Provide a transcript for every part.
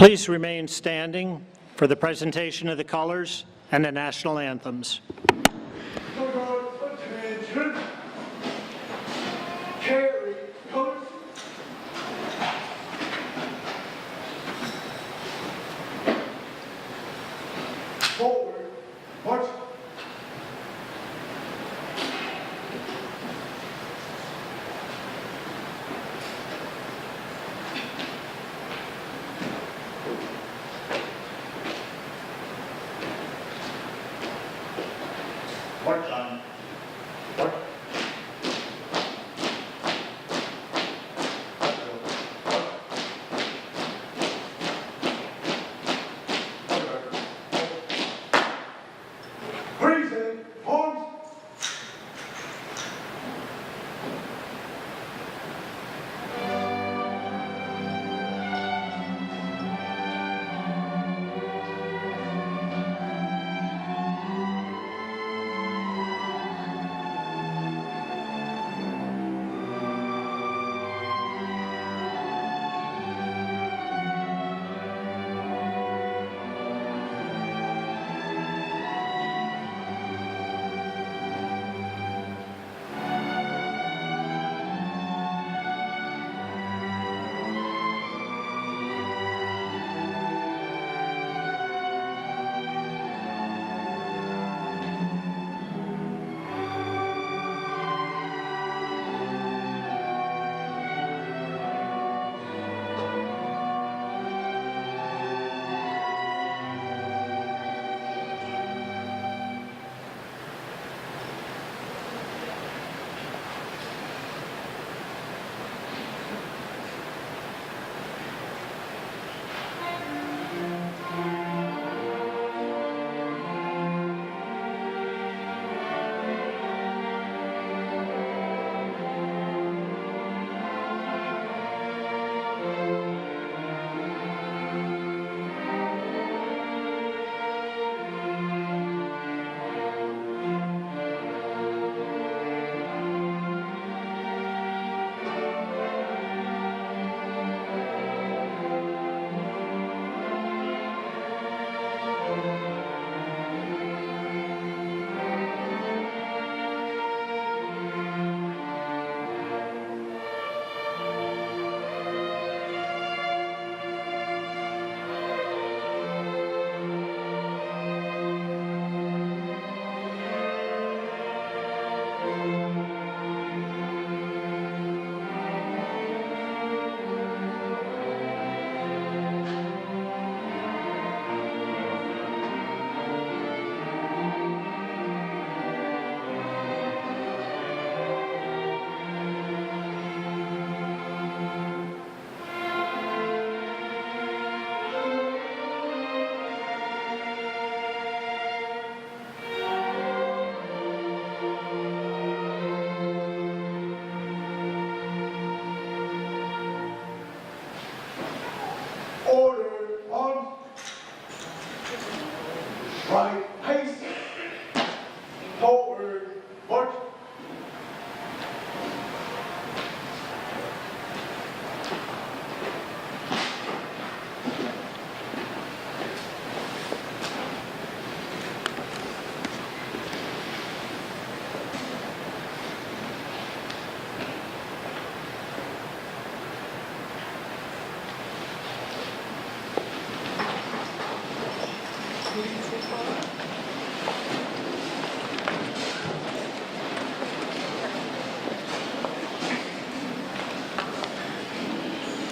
Please remain standing for the presentation of the colors and the national anthems. Attention. Carry colors. Forward, march. March on. March. Reason, arms. Order, arms. Right, haste. Forward, march.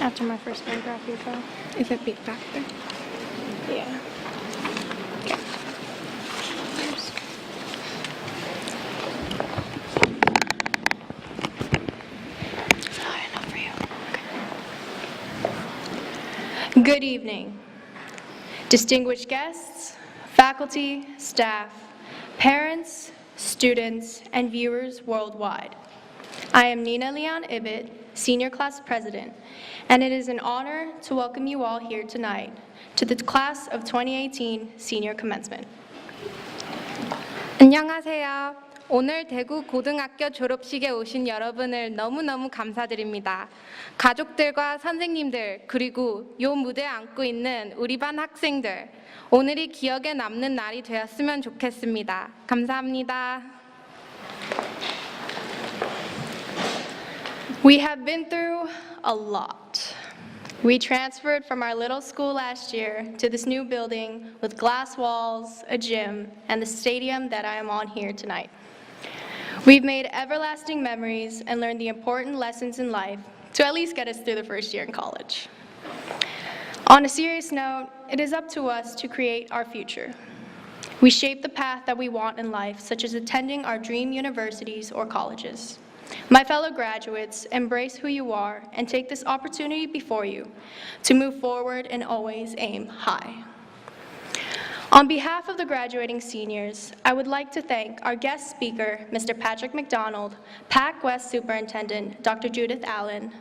After my first photograph, you go. If it be back there. Yeah. Okay. There's- Is that high enough for you? Okay. Good evening. Distinguished guests, faculty, staff, parents, students, and viewers worldwide. I am Nina Leon Ibbett, Senior Class President, and it is an honor to welcome you all here tonight to the Class of 2018 Senior Commencement. 안녕하세요. 오늘 대구 고등학교 졸업식에 오신 여러분을 너무너무 감사드립니다. 가족들과 선생님들, 그리고 이 무대에 앉고 있는 우리 반 학생들, 오늘이 기억에 남는 날이 되었으면 좋겠습니다. 감사합니다. We have been through a lot. We transferred from our little school last year to this new building with glass walls, a gym, and the stadium that I am on here tonight. We've made everlasting memories and learned the important lessons in life to at least get us through the first year in college. On a serious note, it is up to us to create our future. We shape the path that we want in life, such as attending our dream universities or colleges. My fellow graduates, embrace who you are and take this opportunity before you to move forward and always aim high. On behalf of the graduating seniors, I would like to thank our guest speaker, Mr. Patrick McDonald, PAC West Superintendent, Dr. Judith Allen,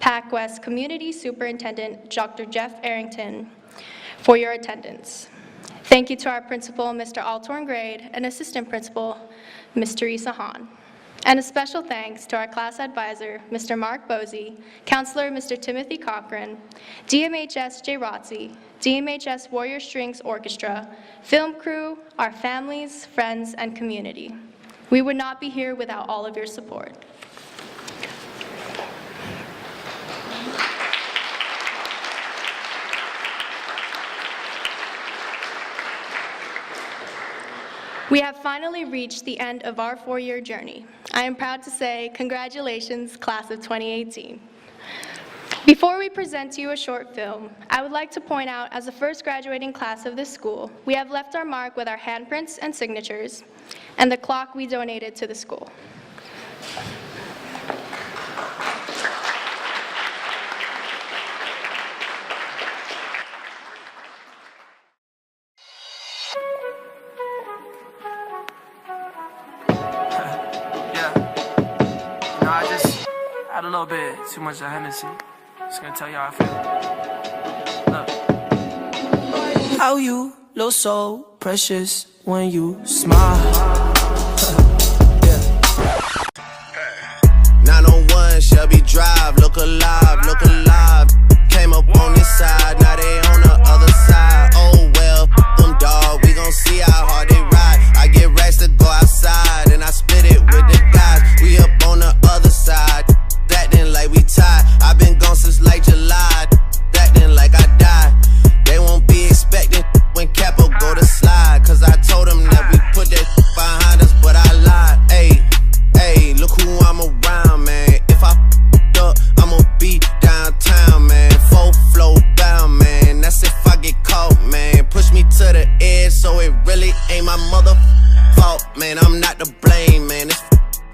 PAC West Community Superintendent, Dr. Jeff Arrington, for your attendance. Thank you to our principal, Mr. Altorn Grade, and assistant principal, Ms. Teresa Hahn. And a special thanks to our class advisor, Mr. Mark Bosey, counselor, Mr. Timothy Cochran, DMHS Jay Rotzi, DMHS Warrior Strings Orchestra, film crew, our families, friends, and community. We would not be here without all of your support. We have finally reached the end of our four-year journey. I am proud to say, congratulations, class of 2018. Before we present to you a short film, I would like to point out, as the first graduating class of this school, we have left our mark with our handprints and signatures, and the clock we donated to the school. Had a little bit too much of Hennessy. Just gonna tell you how I feel. Look. How you look so precious when you smile. Yeah. 901 Shelby Drive, look alive, look alive. Came up on this side, now they on the other side. Oh well, them dog, we gon' see how hard they ride. I get racks to go outside, and I split it with the guys. We up on the other side. Acting like we tied. I've been gone since like July. Acting like I died. They won't be expecting when Capo go to slide. Cause I told them that we put that behind us, but I lied. Ayy, ayy, look who I'm around, man. If I up, I'ma be downtown, man. Full flow bound, man. That's if I get caught, man. Push me to the edge, so it really ain't my mother fault, man. I'm not to blame, man. This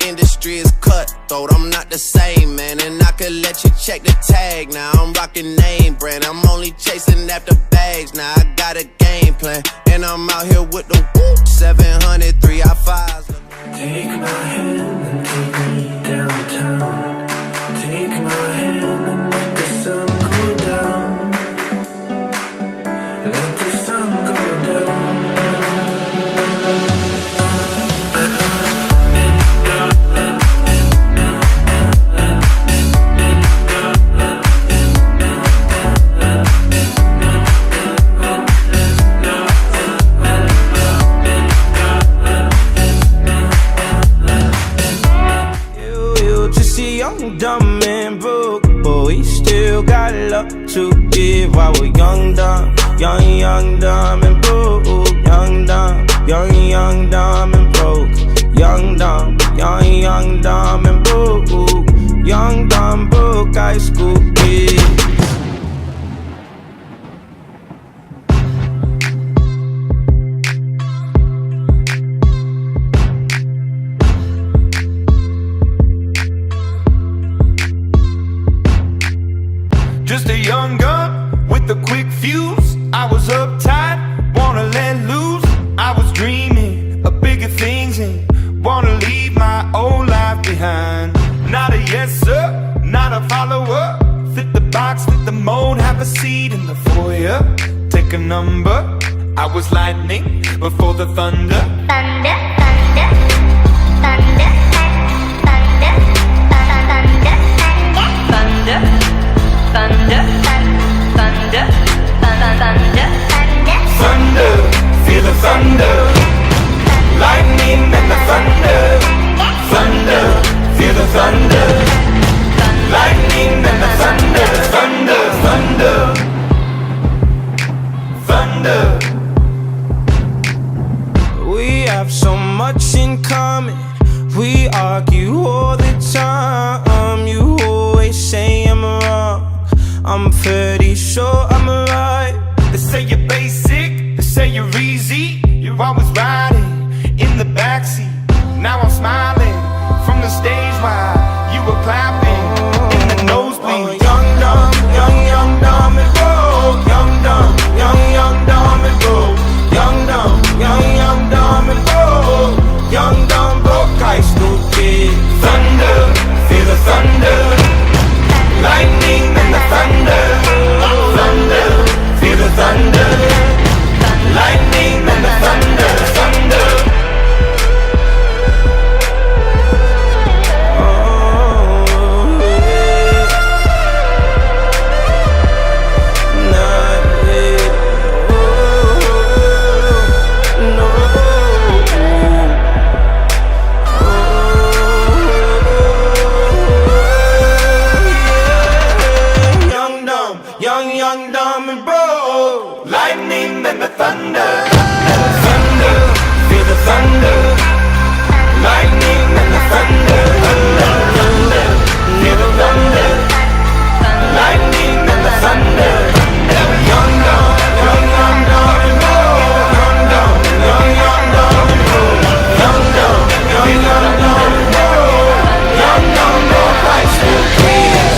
industry is cutthroat, I'm not the same, man. And I could let you check the tag now. I'm rocking name brand, I'm only chasing after bags now. I got a game plan, and I'm out here with the 700 3i5s. Take my hand and take me downtown. Take my hand and let the sun go down. Let the sun go down. Young, dumb, and broke, but we still got love to give while we're young, dumb, dumb, and broke. Young, dumb, and broke. Young, dumb, dumb, and broke. Young, dumb, broke high school kid. Just a young gun with a quick fuse. I was uptight, wanna let loose. I was dreaming of bigger things and wanna leave my old life behind. Not a yes sir, not a follower. Fit the box, fit the mold, have a seat in the foyer. Take a number. I was lightning before the thunder. Thunder, thunder, thunder. have so much in common. We argue all the time. You always say I'm wrong. I'm pretty sure I'm right. They say you're basic, they say you're easy. You're always riding in the backseat. Now I'm smiling from the stage while you were clapping in the nosebleed. Young, dumb and broke. Young, dumb and broke. Young, dumb and broke. Young, dumb, broke high school kid. Thunder, feel the thunder. Lightning and the thunder. Thunder, feel the thunder. Lightning and the thunder. Thunder. Young, dumb and broke. Lightning and the thunder. Thunder, feel the thunder. Lightning and the thunder. Thunder, thunder, feel the thunder. Lightning and the thunder. Young, dumb and broke. Young, dumb and broke. Young, dumb and broke. Young, broke high school kids.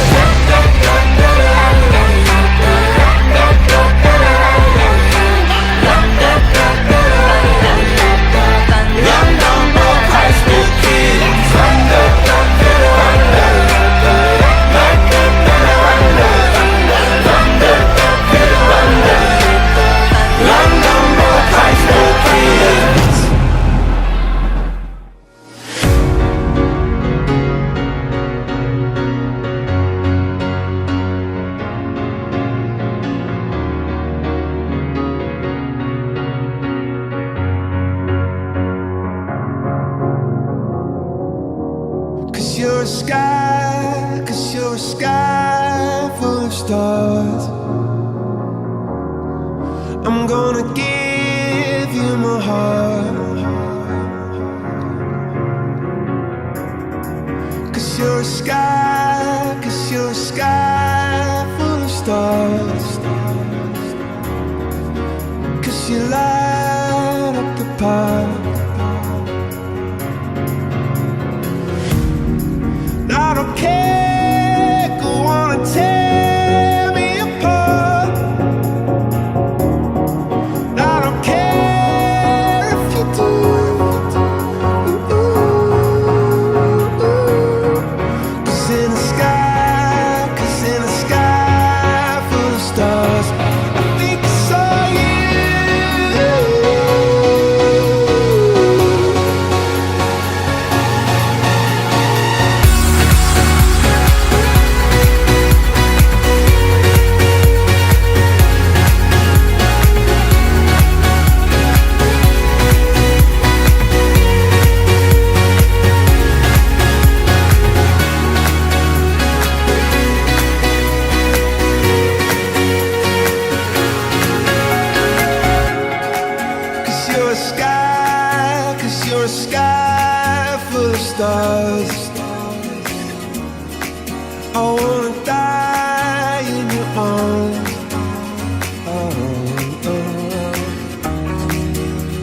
Cause you're a sky full of stars. I'm gonna give you my heart. Cause you're a sky full of stars. Cause you light up the park. I don't care, go on and tear me apart. I don't care if you do. Cause in a sky full of stars, I think I saw you. Cause you're a sky full of stars. I wanna die in your arms.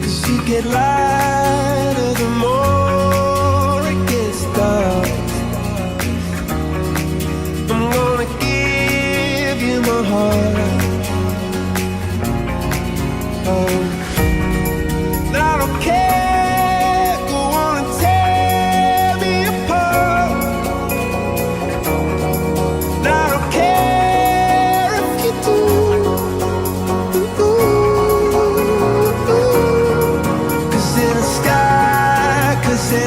Cause you get lighter the more it gets dark. I'm gonna give you my heart. I don't care, go on and tear me apart. I don't care if you do. Cause in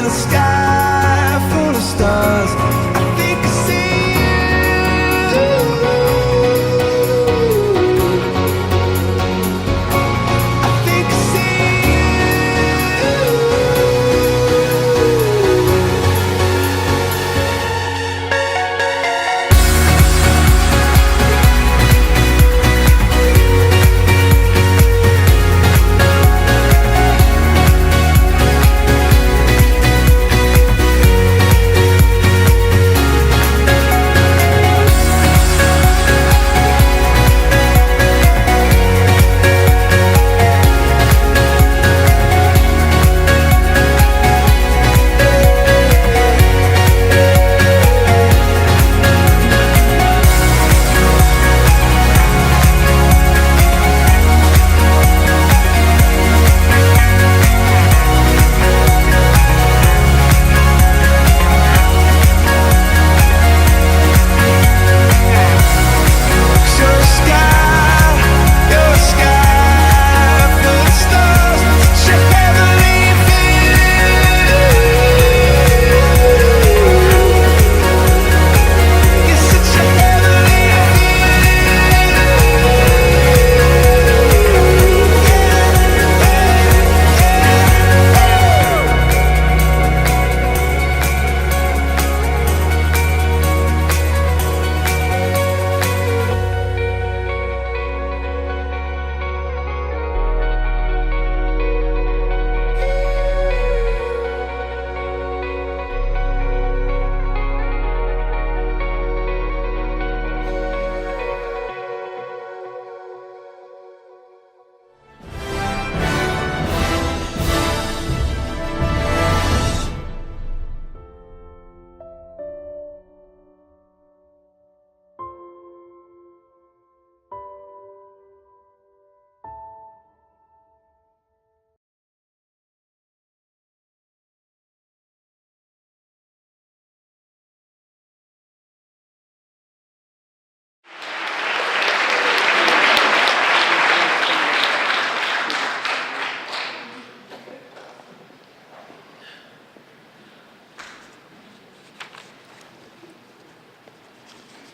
a sky full of stars, I think I see you. I think I see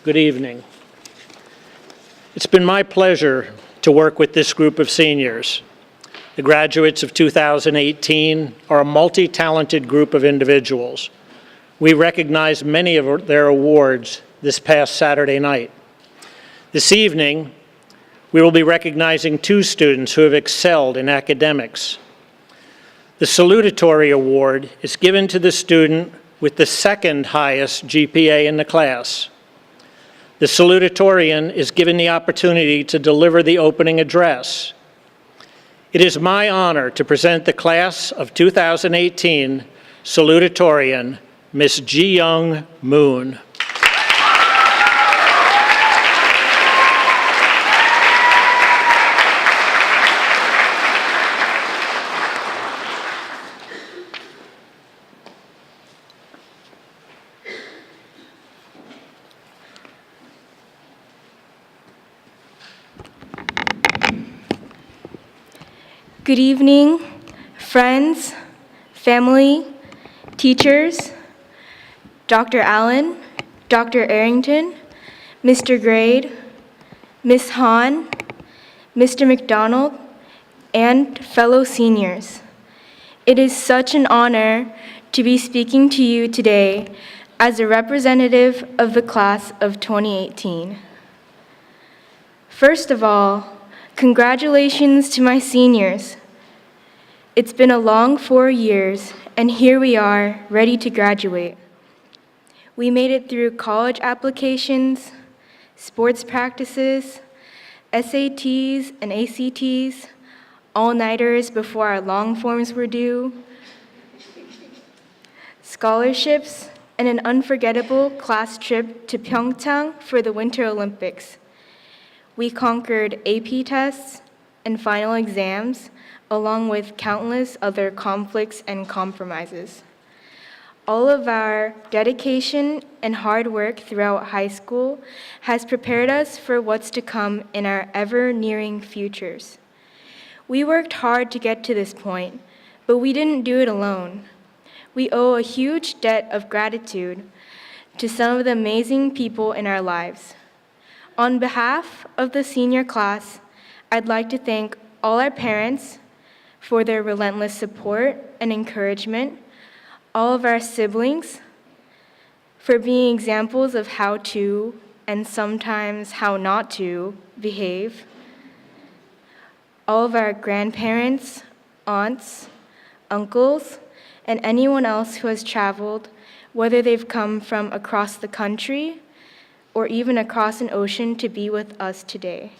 Good evening. It's been my pleasure to work with this group of seniors. The graduates of 2018 are a multi-talented group of individuals. We recognized many of their awards this past Saturday night. This evening, we will be recognizing 2 students who have excelled in academics. The salutatory award is given to the student with the second highest GPA in the class. The salutatorian is given the opportunity to deliver the opening address. It is my honor to present the class of 2018 salutatorian, Ms. Ji-Young Moon. Good evening, friends, family, teachers, Dr. Allen, Dr. Arrington, Mr. Grade, Ms. Hahn, Mr. McDonald, and fellow seniors. It is such an honor to be speaking to you today as a representative of the class of 2018. First of all, congratulations to my seniors. It's been a long 4 years, and here we are, ready to graduate. We made it through college applications, sports practices, SATs and ACTs, all-nighters before our long forms were due, scholarships, and an unforgettable class trip to Pyeongchang for the Winter Olympics. We conquered AP tests and final exams, along with countless other conflicts and compromises. All of our dedication and hard work throughout high school has prepared us for what's to come in our ever-nearing futures. We worked hard to get to this point, but we didn't do it alone. We owe a huge debt of gratitude to some of the amazing people in our lives. On behalf of the senior class, I'd like to thank all our parents for their relentless support and encouragement, all of our siblings for being examples of how to, and sometimes how not to, behave, all of our grandparents, aunts, uncles, and anyone else who has traveled, whether they've come from across the country or even across an ocean to be with us today.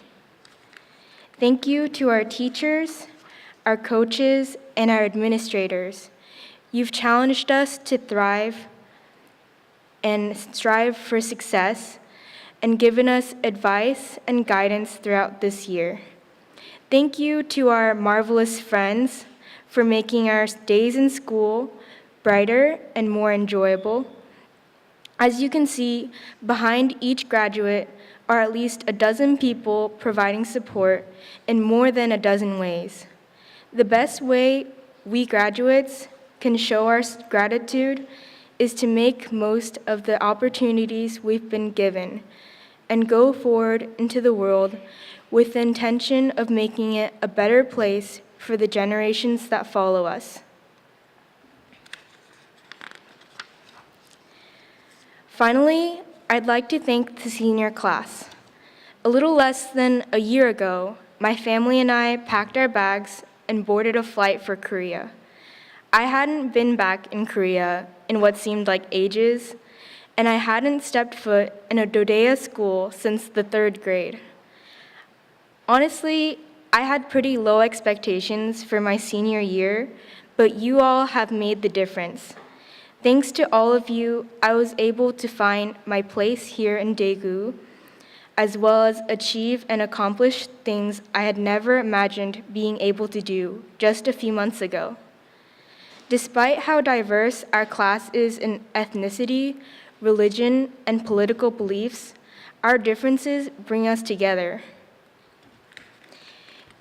Thank you to our teachers, our coaches, and our administrators. You've challenged us to thrive and strive for success and given us advice and guidance throughout this year. Thank you to our marvelous friends for making our days in school brighter and more enjoyable. As you can see, behind each graduate are at least a dozen people providing support in more than a dozen ways. The best way we graduates can show our gratitude is to make most of the opportunities we've been given and go forward into the world with the intention of making it a better place for the generations that follow us. Finally, I'd like to thank the senior class. A little less than a year ago, my family and I packed our bags and boarded a flight for Korea. I hadn't been back in Korea in what seemed like ages, and I hadn't stepped foot in a DoDEA school since the 3rd grade. Honestly, I had pretty low expectations for my senior year, but you all have made the difference. Thanks to all of you, I was able to find my place here in Daegu, as well as achieve and accomplish things I had never imagined being able to do just a few months ago. Despite how diverse our class is in ethnicity, religion, and political beliefs, our differences bring us together.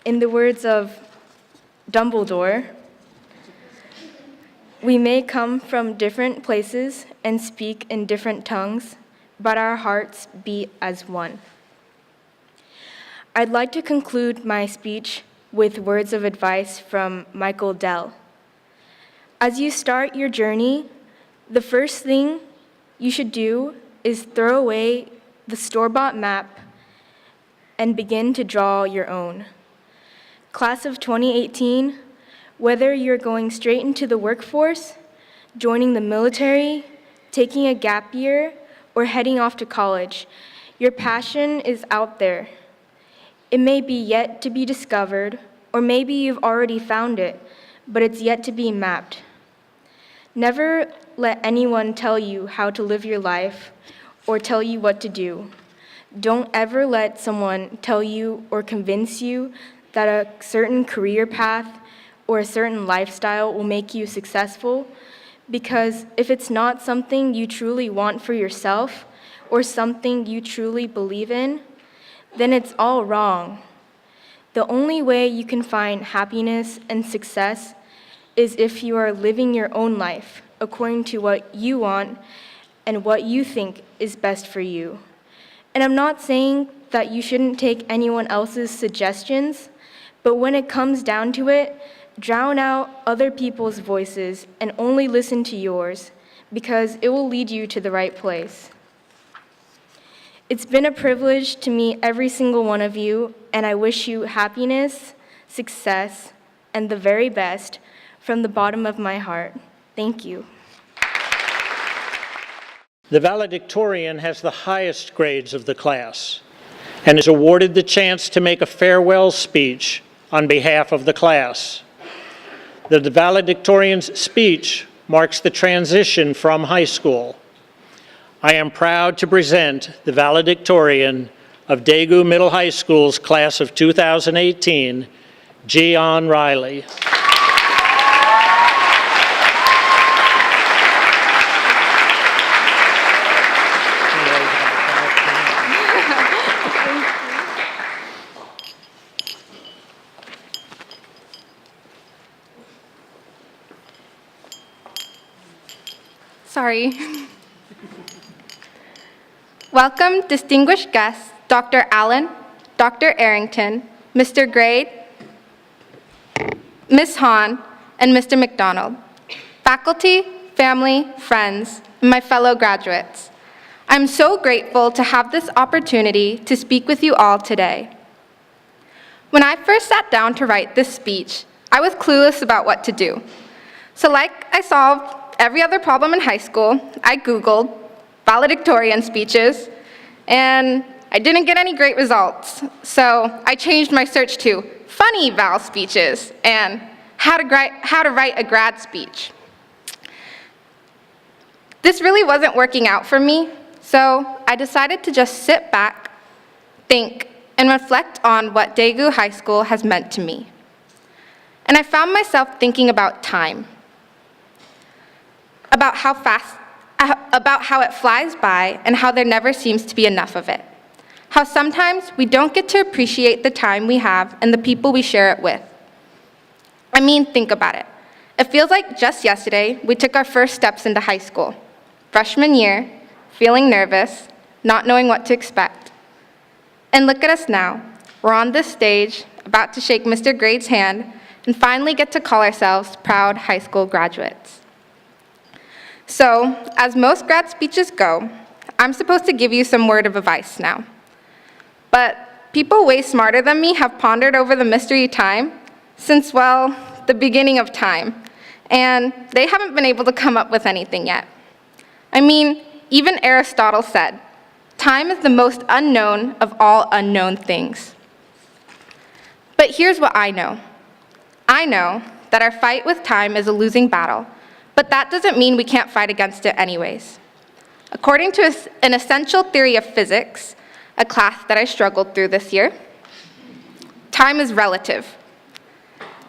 In the words of Dumbledore, we may come from different places and speak in different tongues, but our hearts beat as one. I'd like to conclude my speech with words of advice from Michael Dell. As you start your journey, the first thing you should do is throw away the store-bought map and begin to draw your own. Class of 2018, whether you're going straight into the workforce, joining the military, taking a gap year, or heading off to college, your passion is out there. It may be yet to be discovered, or maybe you've already found it, but it's yet to be mapped. Never let anyone tell you how to live your life or tell you what to do. Don't ever let someone tell you or convince you that a certain career path or a certain lifestyle will make you successful, because if it's not something you truly want for yourself or something you truly believe in, then it's all wrong. The only way you can find happiness and success is if you are living your own life according to what you want and what you think is best for you. And I'm not saying that you shouldn't take anyone else's suggestions, but when it comes down to it, drown out other people's voices and only listen to yours, because it will lead you to the right place. It's been a privilege to meet every single one of you, and I wish you happiness, success, and the very best from the bottom of my heart. Thank you. The valedictorian has the highest grades of the class and is awarded the chance to make a farewell speech on behalf of the class. The valedictorian's speech marks the transition from high school. I am proud to present the valedictorian of Daegu Middle High School's class of 2018, Gian Riley. Sorry. Welcome, distinguished guests, Dr. Allen, Dr. Arrington, Mr. Grade, Ms. Hahn, and Mr. McDonald, faculty, family, friends, and my fellow graduates. I'm so grateful to have this opportunity to speak with you all today. When I first sat down to write this speech, I was clueless about what to do. So like I solved every other problem in high school, I Googled valedictorian speeches, and I didn't get any great results. So I changed my search to funny val speeches and how to write a grad speech. This really wasn't working out for me, so I decided to just sit back, think, and reflect on what Daegu High School has meant to me. And I found myself thinking about time, about how it flies by and how there never seems to be enough of it. How sometimes we don't get to appreciate the time we have and the people we share it with. I mean, think about it. It feels like just yesterday we took our first steps into high school. Freshman year, feeling nervous, not knowing what to expect. And look at us now. We're on this stage, about to shake Mr. Grade's hand, and finally get to call ourselves proud high school graduates. So, as most grad speeches go, I'm supposed to give you some word of advice now. But people way smarter than me have pondered over the mystery of time since, well, the beginning of time, and they haven't been able to come up with anything yet. I mean, even Aristotle said, time is the most unknown of all unknown things. But here's what I know. I know that our fight with time is a losing battle, but that doesn't mean we can't fight against it anyways. According to an essential theory of physics, a class that I struggled through this year, time is relative.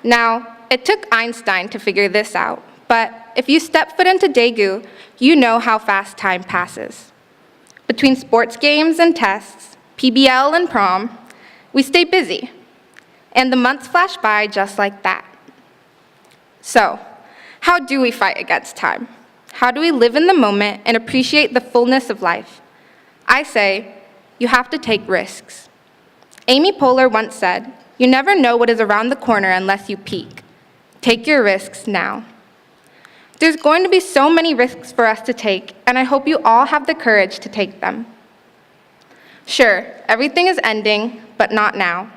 Now, it took Einstein to figure this out, but if you step foot into Daegu, you know how fast time passes. Between sports games and tests, PBL and prom, we stay busy, and the months flash by just like that. So, how do we fight against time? How do we live in the moment and appreciate the fullness of life? I say, you have to take risks. Amy Poehler once said, "You never know what is around the corner unless you peek." Take your risks now. There's going to be so many risks for us to take, and I hope you all have the courage to take them. Sure, everything is ending, but not now.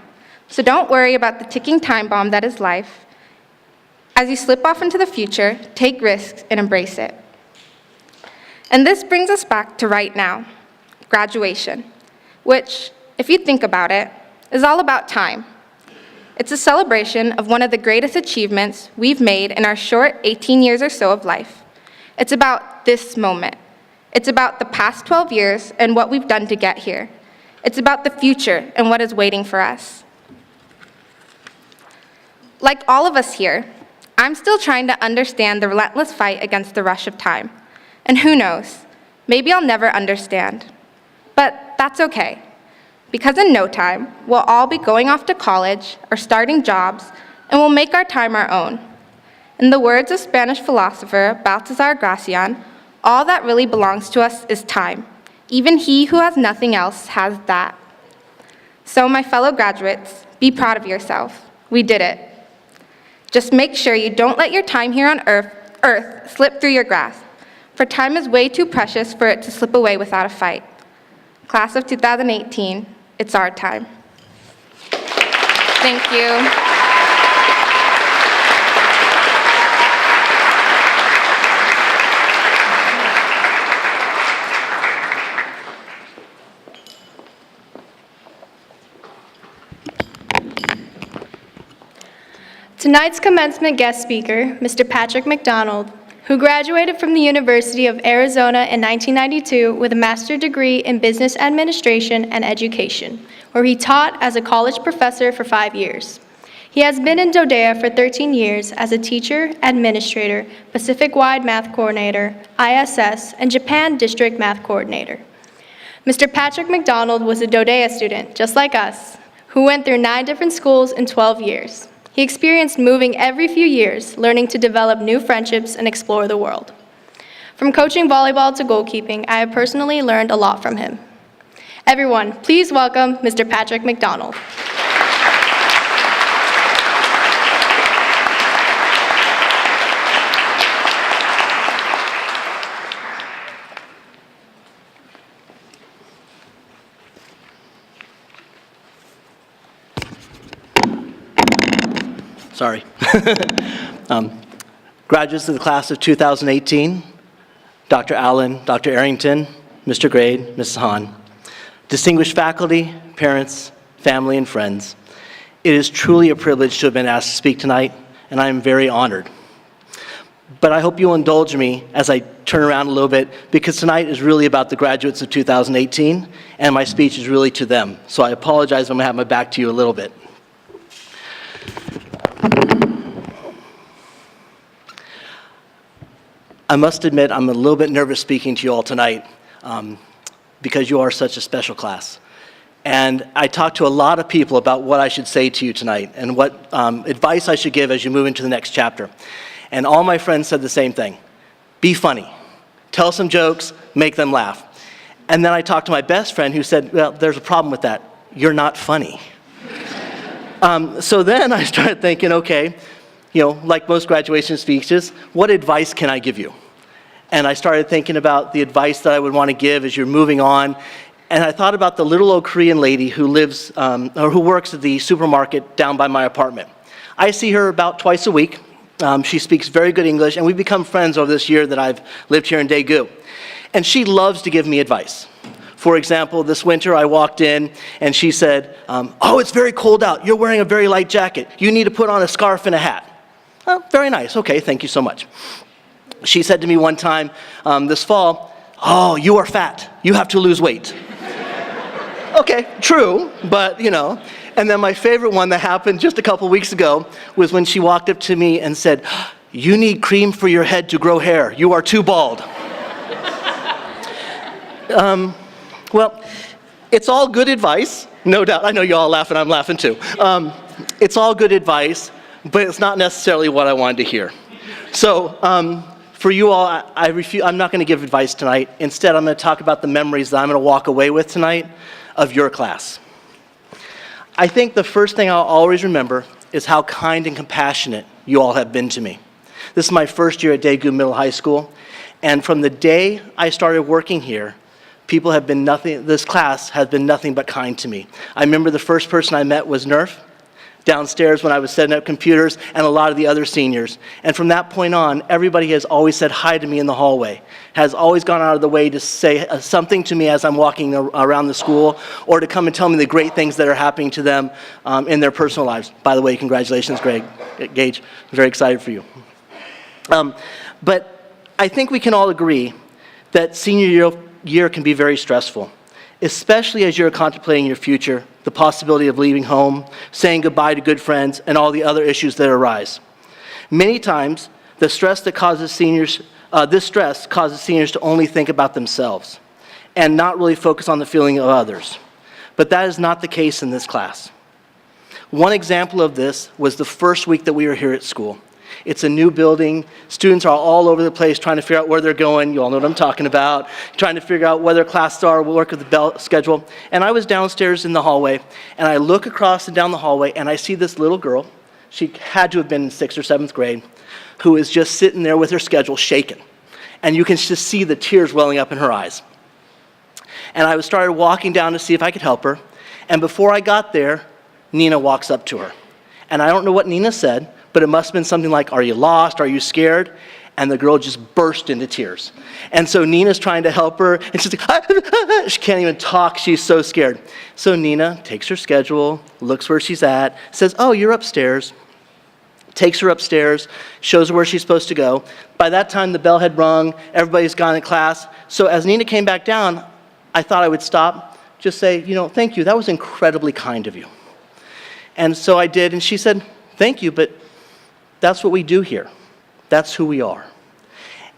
So don't worry about the ticking time bomb that is life. As you slip off into the future, take risks and embrace it. And this brings us back to right now, graduation, which, if you think about it, is all about time. It's a celebration of one of the greatest achievements we've made in our short 18 years or so of life. It's about this moment. It's about the past 12 years and what we've done to get here. It's about the future and what is waiting for us. Like all of us here, I'm still trying to understand the relentless fight against the rush of time. And who knows, maybe I'll never understand. But that's okay, because in no time, we'll all be going off to college or starting jobs, and we'll make our time our own. In the words of Spanish philosopher Baltasar Gracian, all that really belongs to us is time. Even he who has nothing else has that. So my fellow graduates, be proud of yourself. We did it. Just make sure you don't let your time here on Earth slip through your grasp, for time is way too precious for it to slip away without a fight. Class of 2018, it's our time. Thank you. Tonight's commencement guest speaker, Mr. Patrick McDonald, who graduated from the University of Arizona in 1992 with a master's degree in business administration and education, where he taught as a college professor for 5 years. He has been in DoDEA for 13 years as a teacher, administrator, Pacific-wide math coordinator, ISS, and Japan district math coordinator. Mr. Patrick McDonald was a DoDEA student, just like us, who went through 9 different schools in 12 years. He experienced moving every few years, learning to develop new friendships and explore the world. From coaching volleyball to goalkeeping, I have personally learned a lot from him. Everyone, please welcome Mr. Patrick McDonald. Sorry. Graduates of the class of 2018, Dr. Allen, Dr. Arrington, Mr. Grade, Mrs. Hahn, distinguished faculty, parents, family, and friends, it is truly a privilege to have been asked to speak tonight, and I am very honored. But I hope you'll indulge me as I turn around a little bit, because tonight is really about the graduates of 2018, and my speech is really to them. So I apologize if I'm going to have my back to you a little bit. I must admit I'm a little bit nervous speaking to you all tonight because you are such a special class. And I talked to a lot of people about what I should say to you tonight and what advice I should give as you move into the next chapter. And all my friends said the same thing. Be funny. Tell some jokes, make them laugh. And then I talked to my best friend who said, well, there's a problem with that. You're not funny. So then I started thinking, okay, you know, like most graduation speeches, what advice can I give you? And I started thinking about the advice that I would want to give as you're moving on. And I thought about the little old Korean lady who lives, or who works at the supermarket down by my apartment. I see her about twice a week. She speaks very good English, and we've become friends over this year that I've lived here in Daegu. And she loves to give me advice. For example, this winter I walked in and she said, oh, it's very cold out. You're wearing a very light jacket. You need to put on a scarf and a hat. Oh, very nice. Okay, thank you so much. She said to me one time this fall, oh, you are fat. You have to lose weight. Okay, true, but you know. And then my favorite one that happened just a couple weeks ago was when she walked up to me and said, you need cream for your head to grow hair. You are too bald. Well, it's all good advice, no doubt. I know you all laugh and I'm laughing too. It's all good advice, but it's not necessarily what I wanted to hear. So For you all, I'm not going to give advice tonight. Instead, I'm going to talk about the memories that I'm going to walk away with tonight of your class. I think the first thing I'll always remember is how kind and compassionate you all have been to me. This is my first year at Daegu Middle High School, and from the day I started working here, people have been this class has been nothing but kind to me. I remember the first person I met was Nerf, downstairs when I was setting up computers, and a lot of the other seniors. And from that point on, everybody has always said hi to me in the hallway, has always gone out of the way to say something to me as I'm walking around the school, or to come and tell me the great things that are happening to them in their personal lives. By the way, congratulations, Gage. I'm very excited for you. But I think we can all agree that senior year can be very stressful, especially as you're contemplating your future, the possibility of leaving home, saying goodbye to good friends, and all the other issues that arise. Many times, this stress causes seniors to only think about themselves and not really focus on the feeling of others. But that is not the case in this class. One example of this was the first week that we were here at school. It's a new building. Students are all over the place trying to figure out where they're going. You all know what I'm talking about. Trying to figure out where their classes are, work with the bell schedule. And I was downstairs in the hallway, and I look across and down the hallway, and I see this little girl. She had to have been in 6th or 7th grade, who is just sitting there with her schedule shaken. And you can just see the tears welling up in her eyes. And I started walking down to see if I could help her. And before I got there, Nina walks up to her. And I don't know what Nina said, but it must have been something like, "Are you lost? Are you scared?" And the girl just burst into tears. And so Nina's trying to help her, and she's like, she can't even talk, she's so scared. So Nina takes her schedule, looks where she's at, says, "Oh, you're upstairs." Takes her upstairs, shows her where she's supposed to go. By that time, the bell had rung, everybody's gone in class. So as Nina came back down, I thought I would stop, just say, "Thank you, that was incredibly kind of you." And so I did, and she said, "Thank you, but that's what we do here. That's who we are."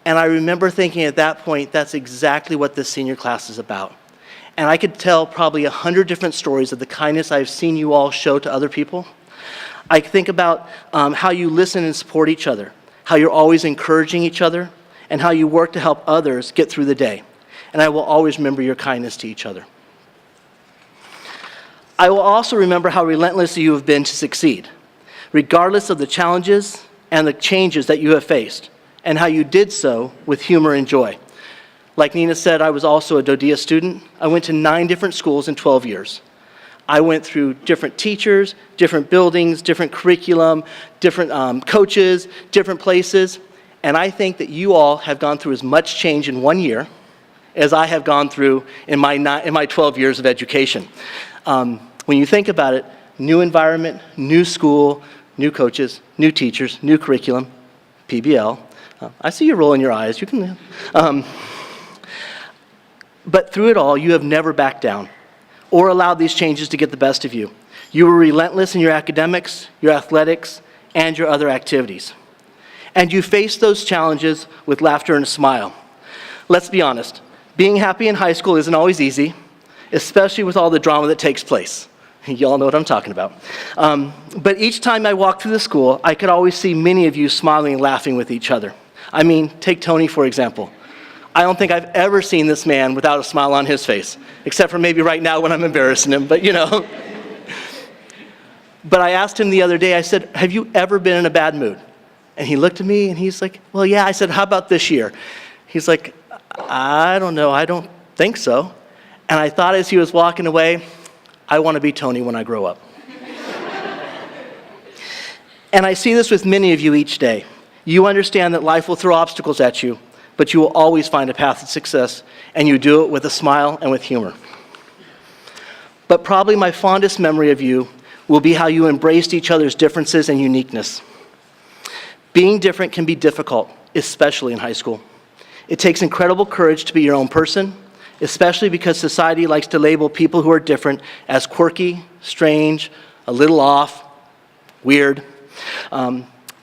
And I remember thinking at that point, that's exactly what this senior class is about. And I could tell probably 100 different stories of the kindness I've seen you all show to other people. I think about how you listen and support each other, how you're always encouraging each other, and how you work to help others get through the day. And I will always remember your kindness to each other. I will also remember how relentless you have been to succeed, regardless of the challenges and the changes that you have faced, and how you did so with humor and joy. Like Nina said, I was also a DoDEA student. I went to 9 different schools in 12 years. I went through different teachers, different buildings, different curriculum, different coaches, different places, and I think that you all have gone through as much change in 1 year as I have gone through in my 12 years of education. When you think about it, new environment, new school, new coaches, new teachers, new curriculum, PBL. I see you rolling your eyes. You can. But through it all, you have never backed down or allowed these changes to get the best of you. You were relentless in your academics, your athletics, and your other activities. And you faced those challenges with laughter and a smile. Let's be honest, being happy in high school isn't always easy, especially with all the drama that takes place. You all know what I'm talking about. But each time I walked through the school, I could always see many of you smiling and laughing with each other. I mean, take Tony, for example. I don't think I've ever seen this man without a smile on his face, except for maybe right now when I'm embarrassing him, but But I asked him the other day, I said, "Have you ever been in a bad mood?" And he looked at me and he's like, "Well, yeah." I said, "How about this year?" He's like, "I don't know, I don't think so." And I thought as he was walking away, I want to be Tony when I grow up. And I see this with many of you each day. You understand that life will throw obstacles at you, but you will always find a path to success, and you do it with a smile and with humor. But probably my fondest memory of you will be how you embraced each other's differences and uniqueness. Being different can be difficult, especially in high school. It takes incredible courage to be your own person, especially because society likes to label people who are different as quirky, strange, a little off, weird.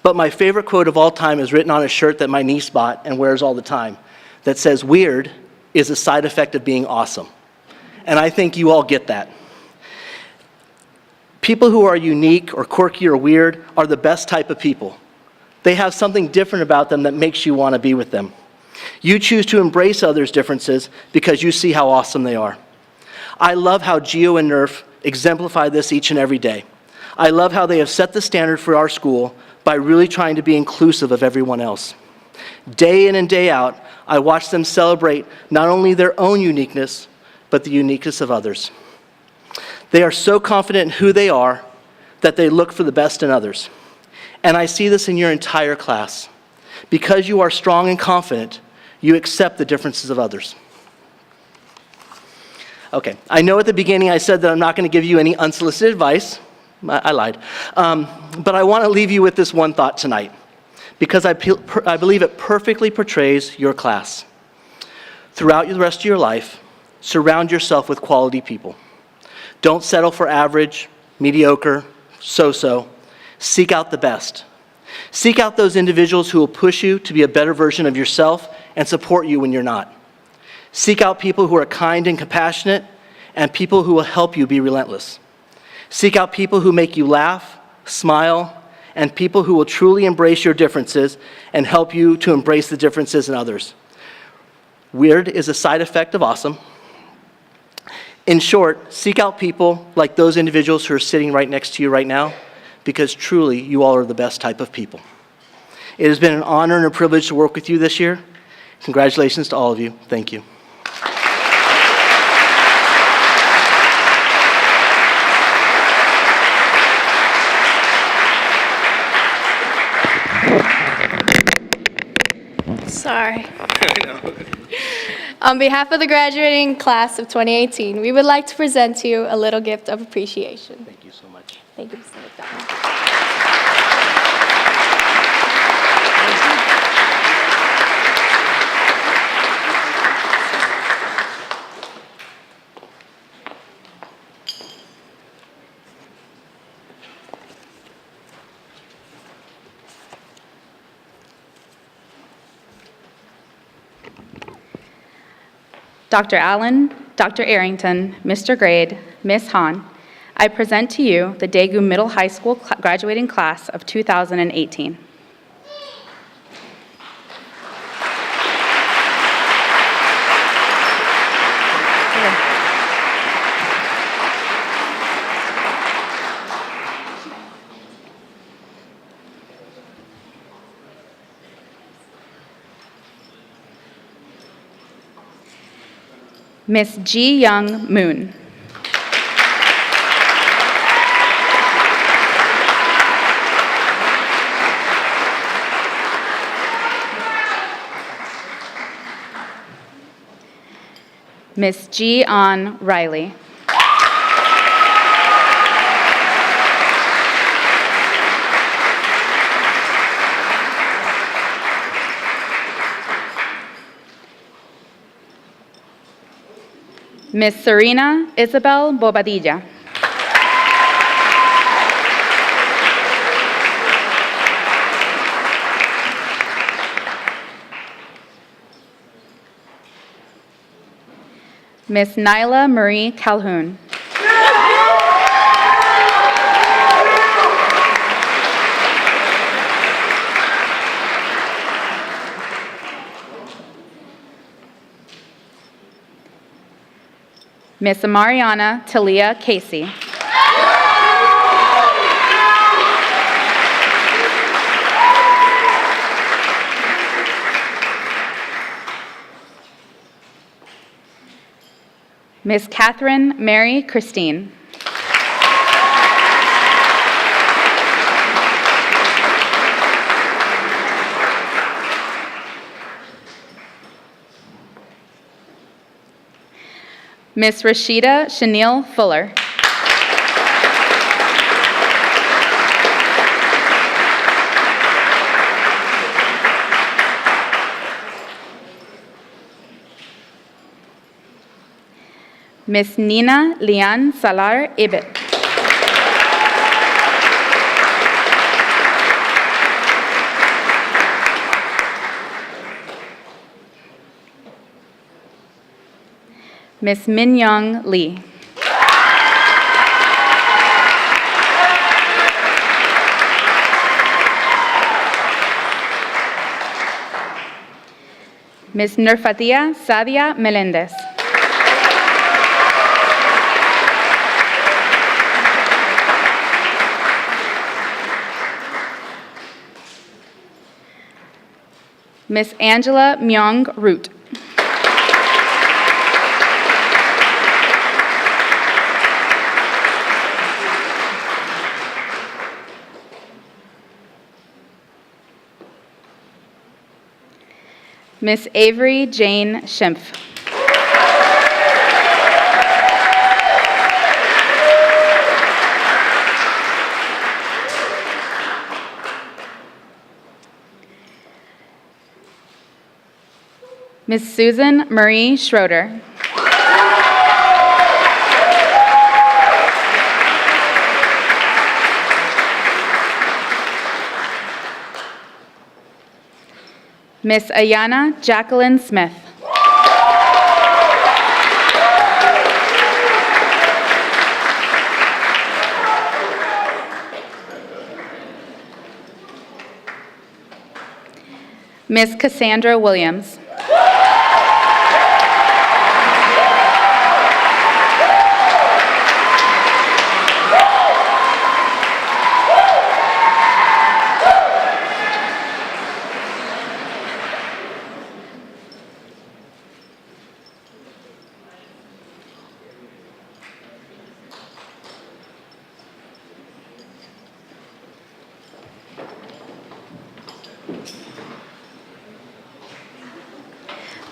But my favorite quote of all time is written on a shirt that my niece bought and wears all the time that says, "Weird is a side effect of being awesome." And I think you all get that. People who are unique or quirky or weird are the best type of people. They have something different about them that makes you want to be with them. You choose to embrace others' differences because you see how awesome they are. I love how Geo and Nerf exemplify this each and every day. I love how they have set the standard for our school by really trying to be inclusive of everyone else. Day in and day out, I watch them celebrate not only their own uniqueness, but the uniqueness of others. They are so confident in who they are that they look for the best in others. And I see this in your entire class. Because you are strong and confident, you accept the differences of others. Okay, I know at the beginning I said that I'm not going to give you any unsolicited advice. I lied. But I want to leave you with this one thought tonight, because I believe it perfectly portrays your class. Throughout the rest of your life, surround yourself with quality people. Don't settle for average, mediocre, so-so. Seek out the best. Seek out those individuals who will push you to be a better version of yourself and support you when you're not. Seek out people who are kind and compassionate, and people who will help you be relentless. Seek out people who make you laugh, smile, and people who will truly embrace your differences and help you to embrace the differences in others. Weird is a side effect of awesome. In short, seek out people like those individuals who are sitting right next to you right now, because truly, you all are the best type of people. It has been an honor and a privilege to work with you this year. Congratulations to all of you. Thank you. Sorry. On behalf of the graduating class of 2018, we would like to present to you a little gift of appreciation. Thank you so much. Thank you, Mr. McDonald. Dr. Allen, Dr. Arrington, Mr. Grade, Ms. Hahn, I present to you the Daegu Middle High School graduating class of 2018. Miss Ji Young Moon. Miss Ji An Riley. Miss Serena Isabel Bobadilla. Miss Nyla Marie Calhoun. Miss Mariana Talia Casey. Miss Catherine Mary Christine. Miss Rashida Shanil Fuller. Miss Nina Lian Salar Ibit. Miss Min Young Lee. Ms. Nurfatia Sadia Melendez. Ms. Angela Myong Root. Miss Avery Jane Schimpf. Miss Susan Marie Schroeder. Miss Ayana Jacqueline Smith. Miss Cassandra Williams.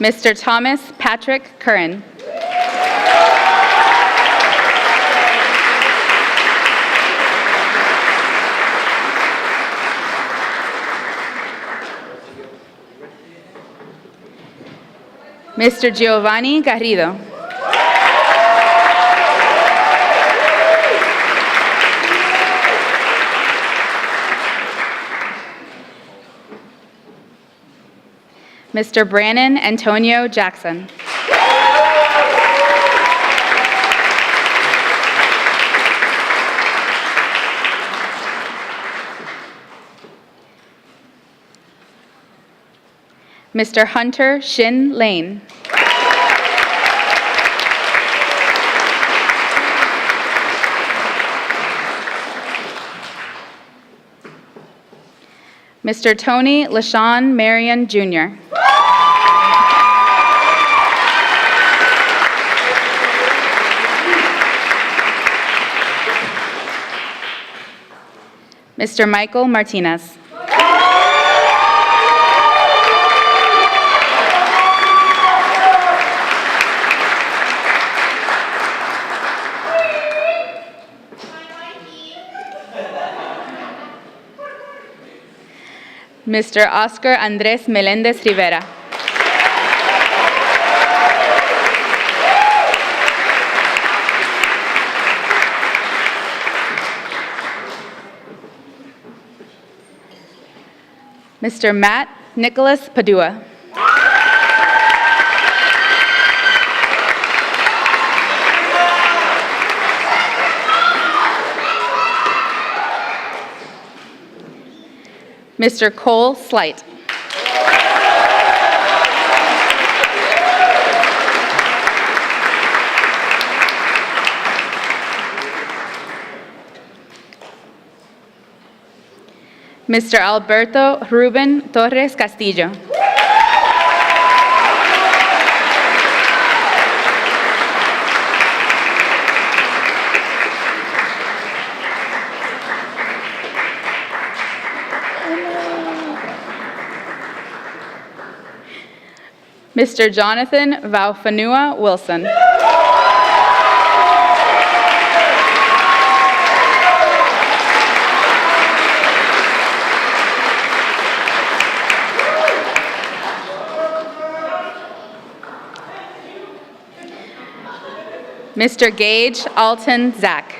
Mr. Thomas Patrick Curran. Mr. Giovanni Garrido. Mr. Brannon Antonio Jackson. Mr. Hunter Shin Lane. Mr. Tony LaShawn Marion, Jr. Mr. Michael Martinez. Mr. Oscar Andres Melendez Rivera. Mr. Matt Nicholas Padua. Mr. Cole Slight. Mr. Alberto Ruben Torres Castillo. Mr. Jonathan Vaufanua Wilson. Mr. Gage Alton Zach.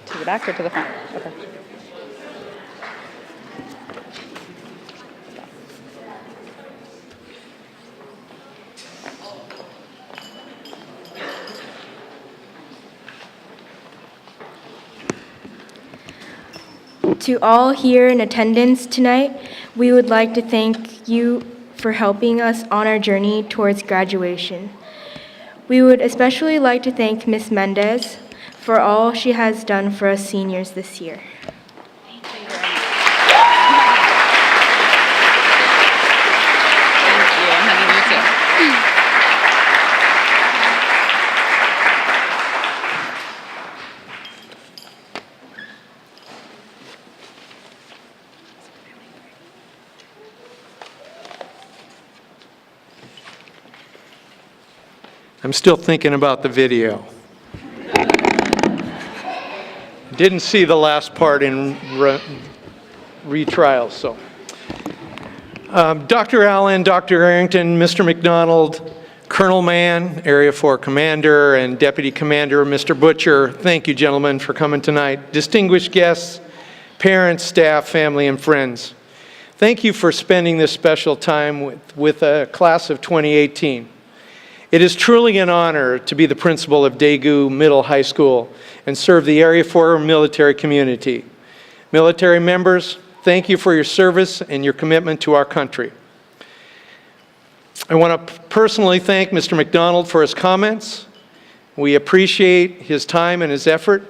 To the back or to the front? Okay. To all here in attendance tonight, we would like to thank you for helping us on our journey towards graduation. We would especially like to thank Ms. Mendez for all she has done for us seniors this year. I'm still thinking about the video. Didn't see the last part in retrial, so. Dr. Allen, Dr. Arrington, Mr. McDonald, Colonel Mann, Area 4 Commander, and Deputy Commander Mr. Butcher, thank you, gentlemen, for coming tonight. Distinguished guests, parents, staff, family, and friends, thank you for spending this special time with a class of 2018. It is truly an honor to be the principal of Daegu Middle High School and serve the Area 4 military community. Military members, thank you for your service and your commitment to our country. I want to personally thank Mr. McDonald for his comments. We appreciate his time and his effort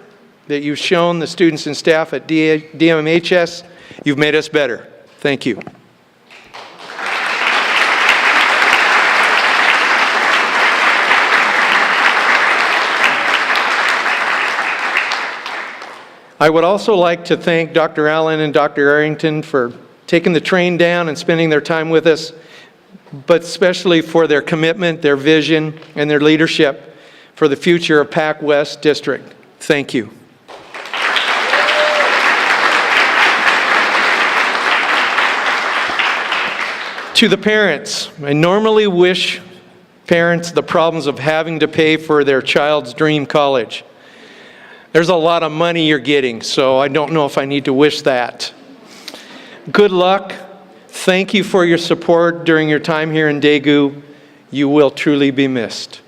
that you've shown the students and staff at MHS. You've made us better. Thank you. I would also like to thank Dr. Allen and Dr. Arrington for taking the train down and spending their time with us, but especially for their commitment, their vision, and their leadership for the future of Pac West District. Thank you. To the parents, I normally wish parents the problems of having to pay for their child's dream college. There's a lot of money you're getting, so I don't know if I need to wish that. Good luck. Thank you for your support during your time here in Daegu. You will truly be missed.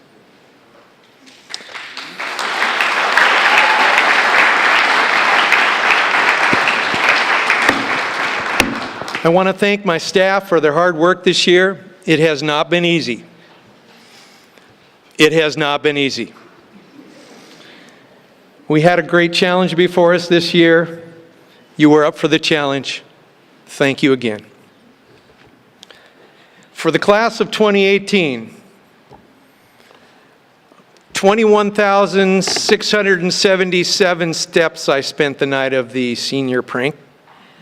I want to thank my staff for their hard work this year. It has not been easy. It has not been easy. We had a great challenge before us this year. You were up for the challenge. Thank you again. For the class of 2018, 21,677 steps I spent the night of the senior prank,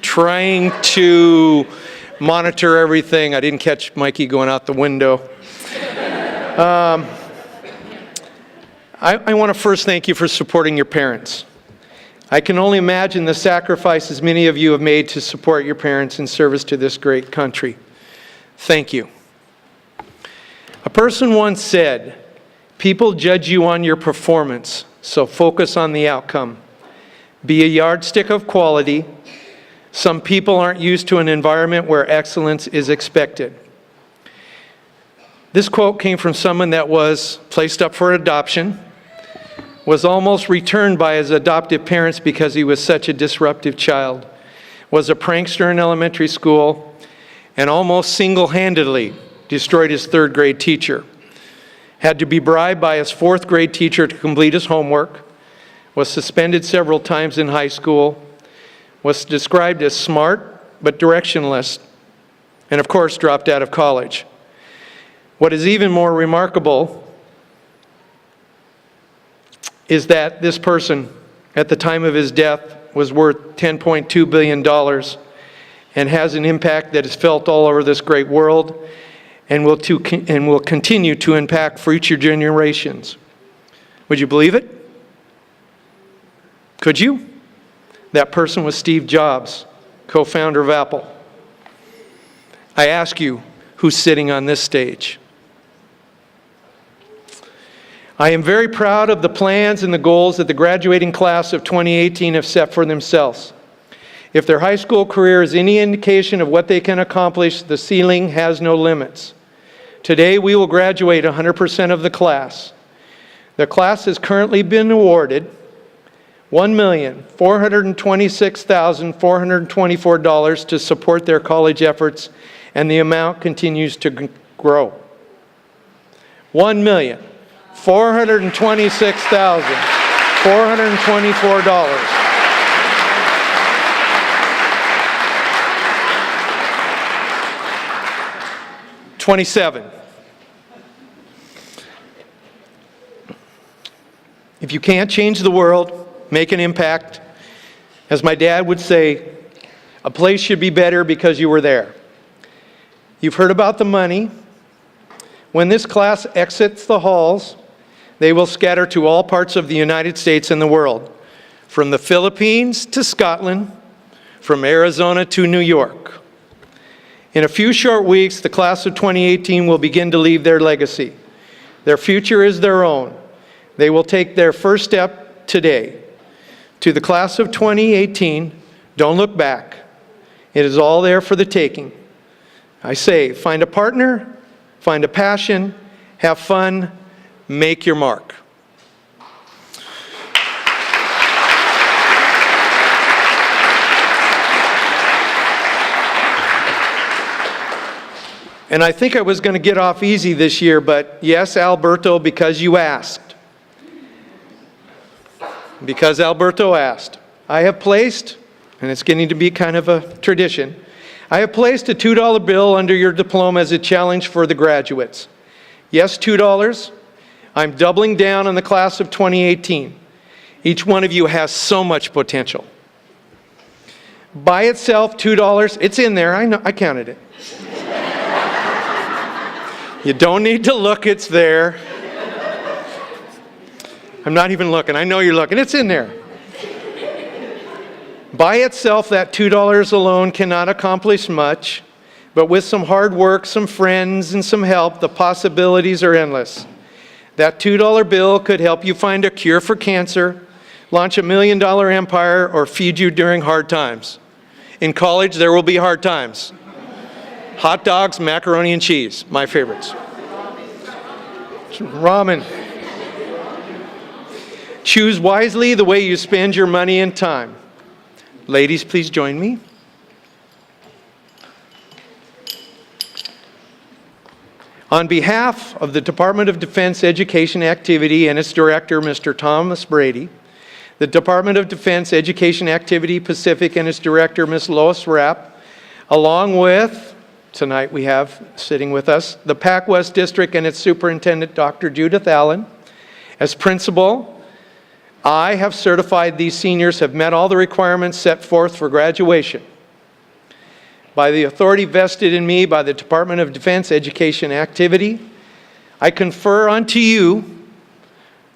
trying to monitor everything. I didn't catch Mikey going out the window. I want to first thank you for supporting your parents. I can only imagine the sacrifices many of you have made to support your parents in service to this great country. Thank you. A person once said, "People judge you on your performance, so focus on the outcome. Be a yardstick of quality. Some people aren't used to an environment where excellence is expected." This quote came from someone that was placed up for adoption, was almost returned by his adoptive parents because he was such a disruptive child, was a prankster in elementary school, and almost single-handedly destroyed his third grade teacher. Had to be bribed by his fourth grade teacher to complete his homework, was suspended several times in high school, was described as smart but directionless, and of course dropped out of college. What is even more remarkable is that this person, at the time of his death, was worth $10.2 billion and has an impact that is felt all over this great world and will continue to impact future generations. Would you believe it? Could you? That person was Steve Jobs, co-founder of Apple. I ask you, who's sitting on this stage? I am very proud of the plans and the goals that the graduating class of 2018 have set for themselves. If their high school career is any indication of what they can accomplish, the ceiling has no limits. Today, we will graduate 100% of the class. The class has currently been awarded $1,426,424 to support their college efforts, and the amount continues to grow. $1,426,424. $27. If you can't change the world, make an impact, as my dad would say, a place should be better because you were there. You've heard about the money. When this class exits the halls, they will scatter to all parts of the United States and the world, from the Philippines to Scotland, from Arizona to New York. In a few short weeks, the class of 2018 will begin to leave their legacy. Their future is their own. They will take their first step today. To the class of 2018, don't look back. It is all there for the taking. I say, find a partner, find a passion, have fun, make your mark. And I think I was going to get off easy this year, but yes, Alberto, because you asked. Because Alberto asked. I have placed, and it's getting to be kind of a tradition, I have placed a $2 bill under your diploma as a challenge for the graduates. Yes, $2. I'm doubling down on the class of 2018. Each one of you has so much potential. By itself, $2, it's in there, I know, I counted it. You don't need to look, it's there. I'm not even looking, I know you're looking, it's in there. By itself, that $2 alone cannot accomplish much, but with some hard work, some friends, and some help, the possibilities are endless. That $2 bill could help you find a cure for cancer, launch $1 million empire, or feed you during hard times. In college, there will be hard times. Hot dogs, macaroni and cheese, my favorites. Ramen. Choose wisely the way you spend your money and time. Ladies, please join me. On behalf of the Department of Defense Education Activity and its director, Mr. Thomas Brady, the Department of Defense Education Activity Pacific and its director, Ms. Lois Rapp, along with, tonight we have sitting with us, the Pac West District and its superintendent, Dr. Judith Allen. As principal, I have certified these seniors have met all the requirements set forth for graduation. By the authority vested in me by the Department of Defense Education Activity, I confer unto you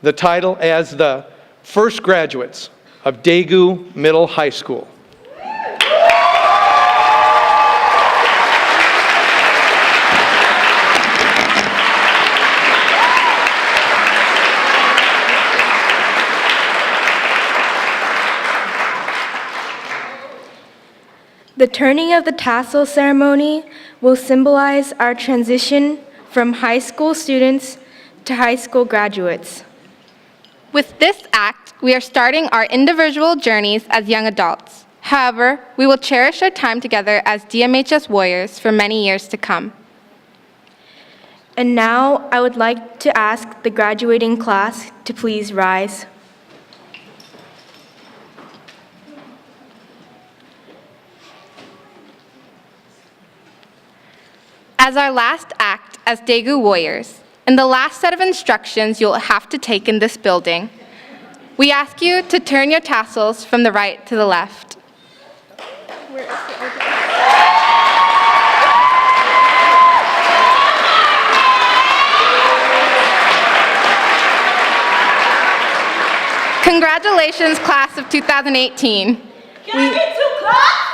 the title as the first graduates of Daegu Middle High School. The turning of the tassel ceremony will symbolize our transition from high school students to high school graduates. With this act, we are starting our individual journeys as young adults. However, we will cherish our time together as DMHS warriors for many years to come. And now I would like to ask the graduating class to please rise. As our last act as Daegu warriors, in the last set of instructions you'll have to take in this building, we ask you to turn your tassels from the right to the left. Congratulations, class of 2018. Can I get 2 claps?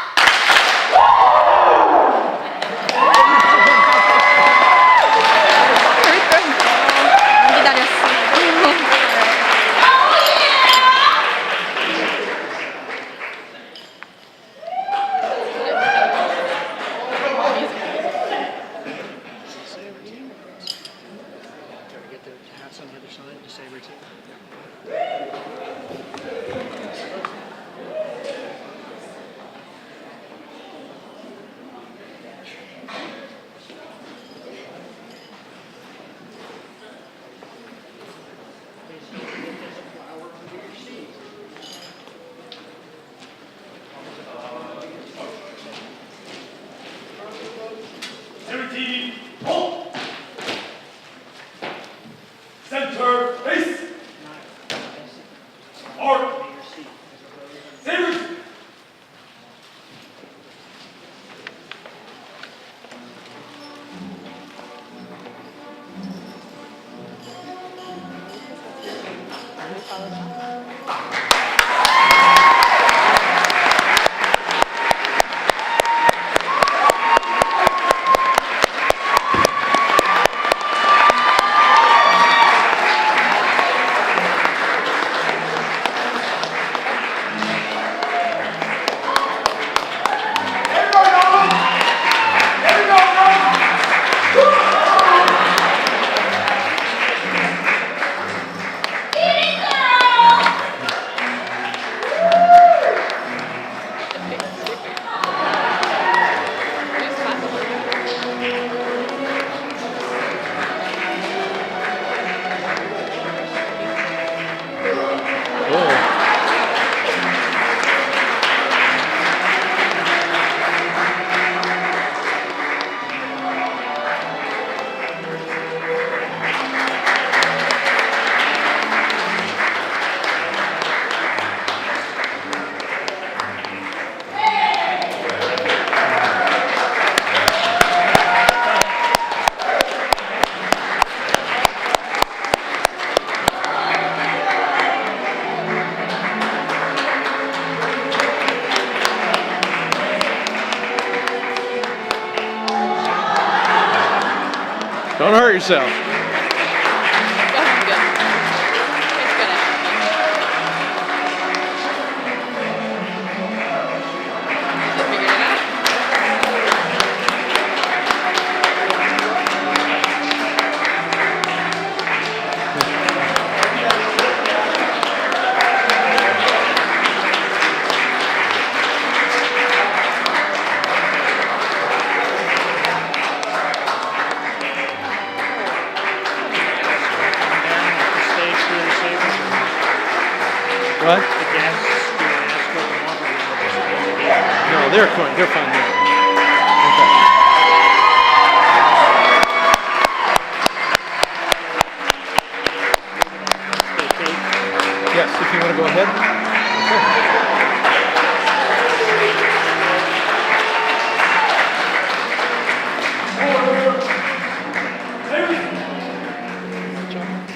Don't hurt yourself. What? No, they're fine. They're fine there. Okay. Yes, if you want to go ahead. Okay.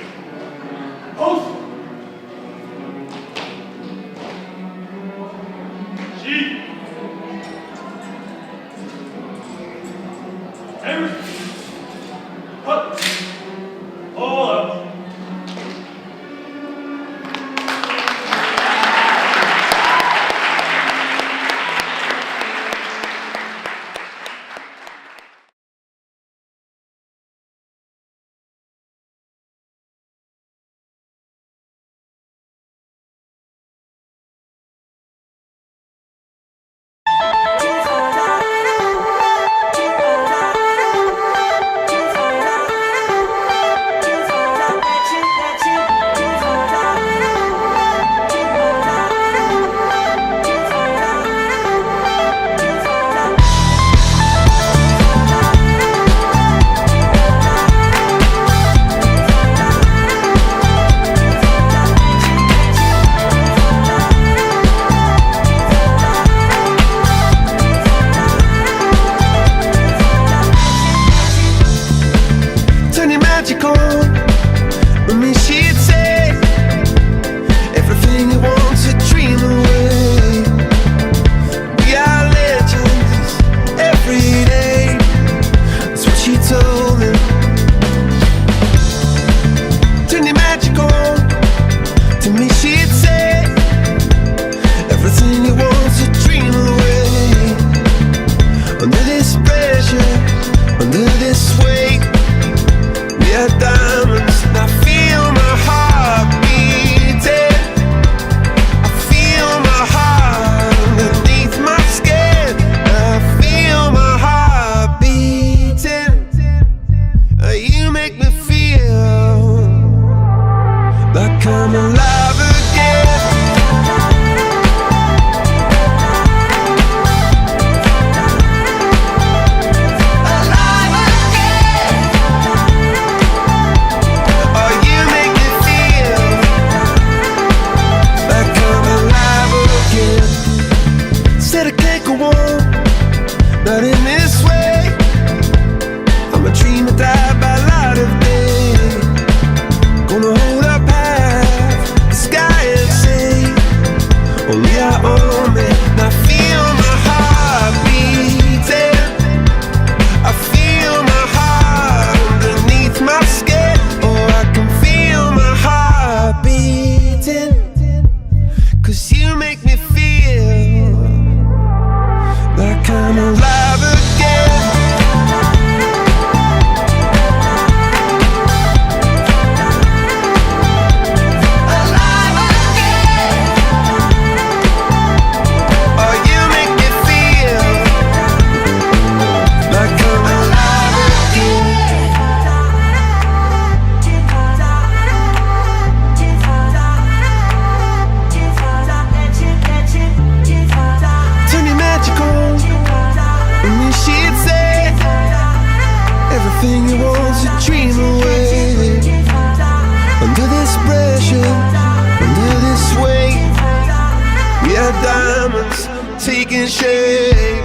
diamonds taking shape.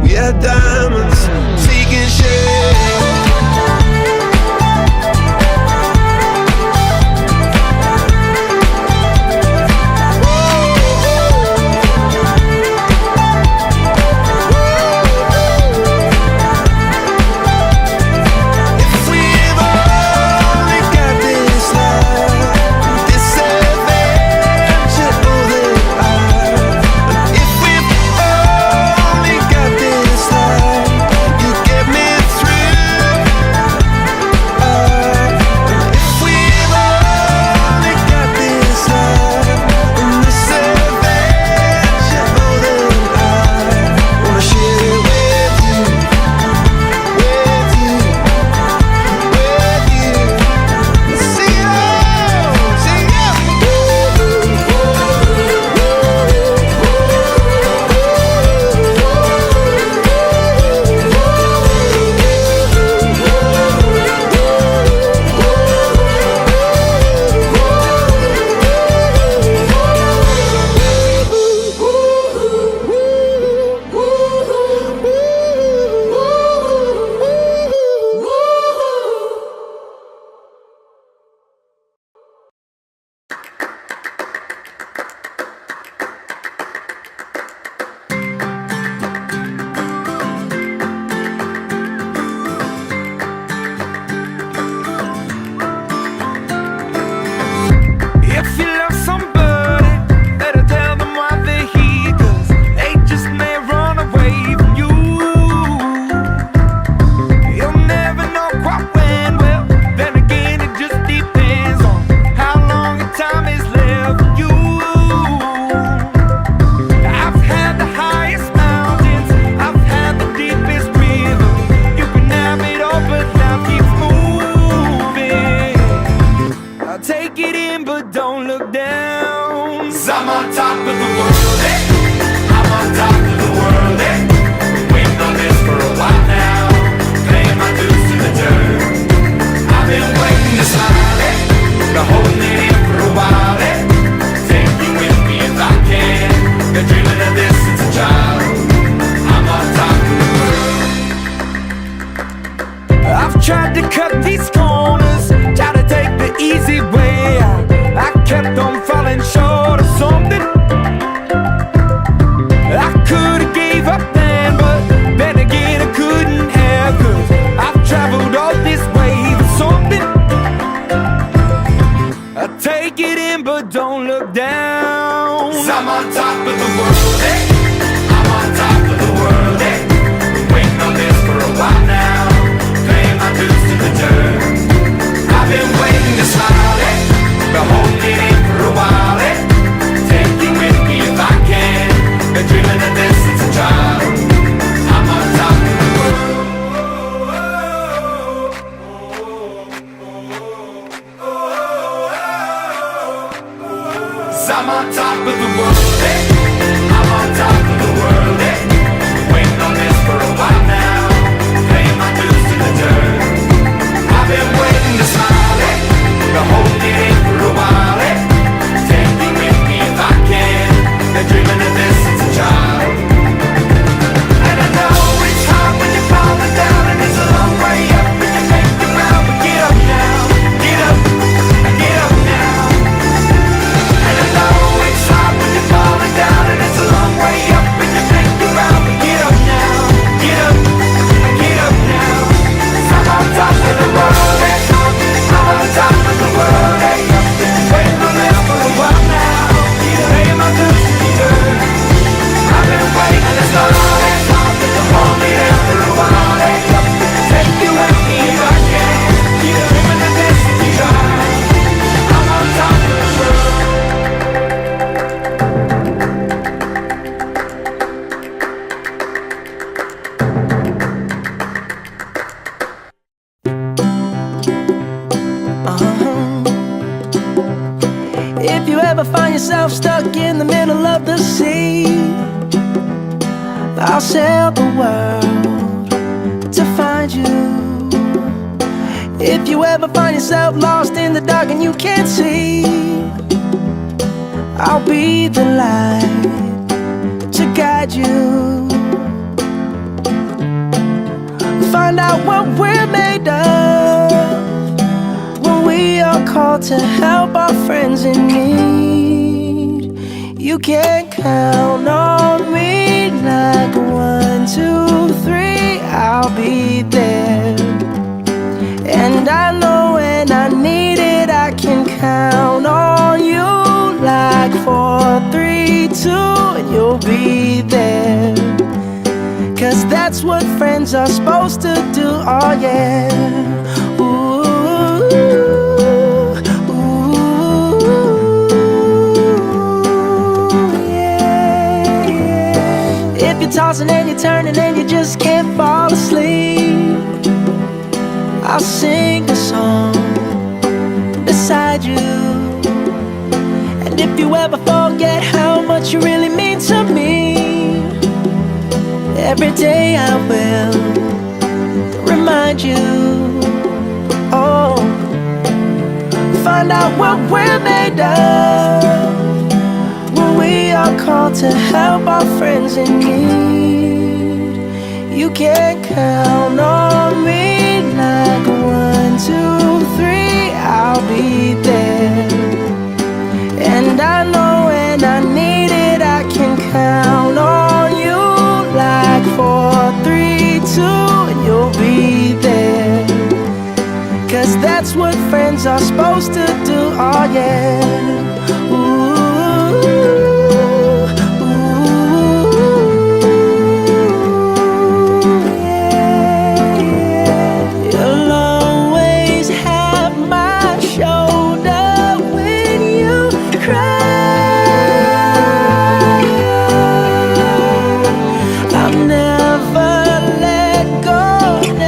We are diamonds taking shape. Tried to cut these corners, tried to take the easy way out. I kept on falling short of something. I could've gave up then, but then again I couldn't have, 'cause I've traveled all this way for something. I take it in but don't look down. 'Cause I'm on top of the world, eh? I'm on top of the world, eh? Been waiting on this for a while now. To the dirt. I've been waiting to smile, eh? Been holding in for a while, eh? Take you with me if I can. Been dreaming of this since a child. I'm on top of the world. 'Cause I'm on top of the world, eh? I'm on top of the world, eh? Waiting on this for a while now. Paying my dues to the dirt. I've been waiting to smile, eh? Been holding in for a while, eh? Take me with me if I can. Been dreaming of this since a child. And I know it's hard when you're falling down, and it's a long way up when you make the ground. But get up now, get up now. And I know it's hard when you're falling down, and it's a long way up when you make the ground. But get up now, get up now. 'Cause I'm on top of the world, eh? I'm on top of the world, eh? Waiting on this for a while now. Paying my dues to the dirt. I've been waiting this long, eh? Hold me down for a while, eh? Take you with me if I can. Dreaming of this to be done. I'm on top of the world. If you ever find yourself stuck in the middle of the sea, I'll sail the world to find you. If you ever find yourself lost in the dark and you can't see, I'll be the light to guide you. Find out what we're made of when we are called to help our friends in need. You can count on me like 1, 2, 3, I'll be there. And I know when I need it, I can count on you like 4, 3, 2, and you'll be there. 'Cause that's what friends are supposed to do, oh yeah. Ooh, ooh, yeah, yeah. If you're tossing and you're turning and you just can't fall asleep, I'll sing a song beside you. And if you ever forget how much you really mean to me, every day I will remind you. Oh, find out what we're made of when we are called to help our friends in need. You can count on me like 1, 2, 3, I'll be there. And I know when I need it, I can count on you like 4, 3, 2, and you'll be there. 'Cause that's what friends are supposed to do, oh yeah. Ooh, ooh, yeah, yeah. You'll always have my shoulder when you cry. I'll never let go,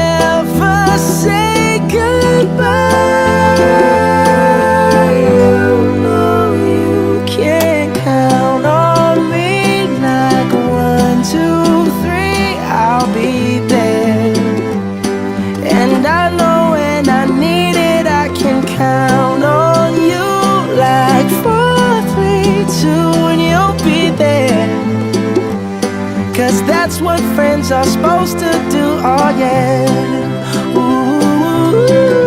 never say goodbye. You know you can count on me like 1, 2, 3, I'll be there. And I know when I need it, I can count on you like 4, 3, 2, and you'll be there. 'Cause that's what friends are supposed to do, oh yeah. Ooh.